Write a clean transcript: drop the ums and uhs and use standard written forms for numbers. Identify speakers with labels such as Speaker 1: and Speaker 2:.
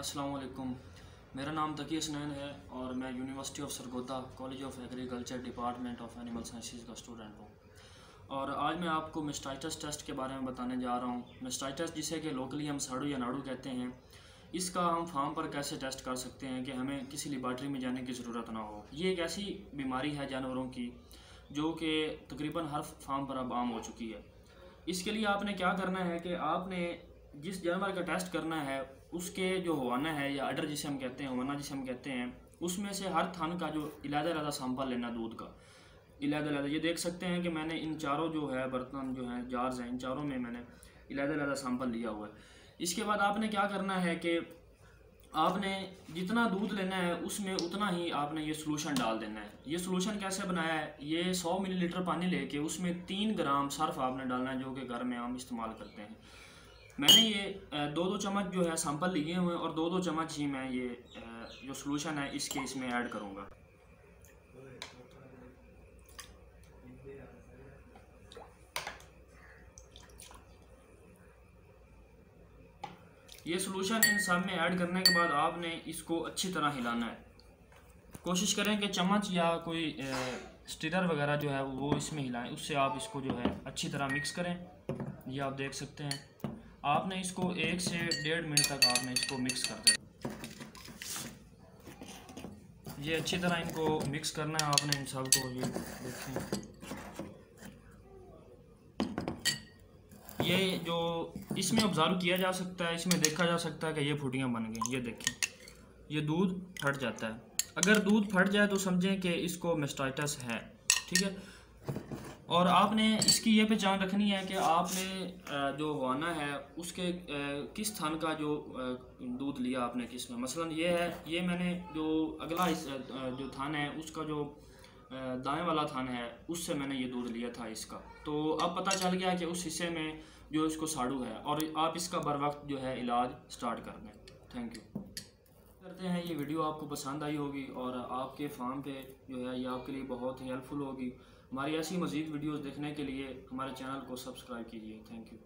Speaker 1: अस्सलाम वालेकुम। मेरा नाम तकी हसनैन है और मैं university of Sargodha college of agriculture department of animal sciences का स्टूडेंट हूँ। और आज मैं आपको मेस्टाइटिस टेस्ट के बारे में बताने जा रहा हूँ। मेस्टाइटिस जिसे कि लोकली हम साड़ू या नाड़ू कहते हैं, इसका हम फार्म पर कैसे टेस्ट कर सकते हैं कि हमें किसी लेबॉरेटरी में जाने की ज़रूरत ना हो। ये एक ऐसी बीमारी है जानवरों की जो कि तकरीबन हर फार्म पर अब आम हो चुकी है। इसके लिए आपने क्या करना है कि आपने जिस जानवर का टेस्ट करना है उसके जो हवाना है या अडर जिसे हम कहते हैं, हवाना जिसे हम कहते हैं, उसमें से हर थन का जो इलादा सैंपल लेना दूध का इलादा। ये देख सकते हैं कि मैंने इन चारों जो है बर्तन जो हैं जार्स हैं, इन चारों में मैंने इलादा सैंपल लिया हुआ है। इसके बाद आपने क्या करना है कि आपने जितना दूध लेना है उसमें उतना ही आपने ये सॉल्यूशन डाल देना है। ये सॉल्यूशन कैसे बनाया है, ये 100 मिलीलीटर पानी लेके उसमें 3 ग्राम सर्फ आपने डालना है जो कि घर में हम इस्तेमाल करते हैं। मैंने ये 2-2 चम्मच जो है सैंपल लिए हुए हैं और 2-2 चम्मच ही मैं ये जो सॉल्यूशन है इसमें ऐड करूँगा। ये सॉल्यूशन इन सब में ऐड करने के बाद आपने इसको अच्छी तरह हिलाना है। कोशिश करें कि चम्मच या कोई स्टिरर वगैरह जो है वो इसमें हिलाएं, उससे आप इसको जो है अच्छी तरह मिक्स करें। ये आप देख सकते हैं। आपने इसको 1 से 1.5 मिनट तक आपने इसको मिक्स कर दें। ये अच्छी तरह इनको मिक्स करना है आपने इन सब को। ये देखें, ये जो इसमें ऑब्ज़र्व किया जा सकता है, इसमें देखा जा सकता है कि ये फुटियाँ बन गई। ये देखें, ये दूध फट जाता है। अगर दूध फट जाए तो समझें कि इसको मेस्टाइटिस है, ठीक है। और आपने इसकी ये पहचान रखनी है कि आपने जो हवाना है उसके किस थन का जो दूध लिया आपने किस में। मसलन ये है, ये मैंने जो अगला जो थन है उसका जो दाएं वाला थन है उससे मैंने ये दूध लिया था इसका। तो अब पता चल गया कि उस हिस्से में जो इसको साड़ू है और आप इसका बर वक्त जो है इलाज स्टार्ट कर दें। Thank you. करते हैं ये वीडियो आपको पसंद आई होगी और आपके फार्म पे जो है ये आपके लिए बहुत ही हेल्पफुल होगी। हमारी ऐसी मज़ीद वीडियोस देखने के लिए हमारे चैनल को सब्सक्राइब कीजिए। Thank you.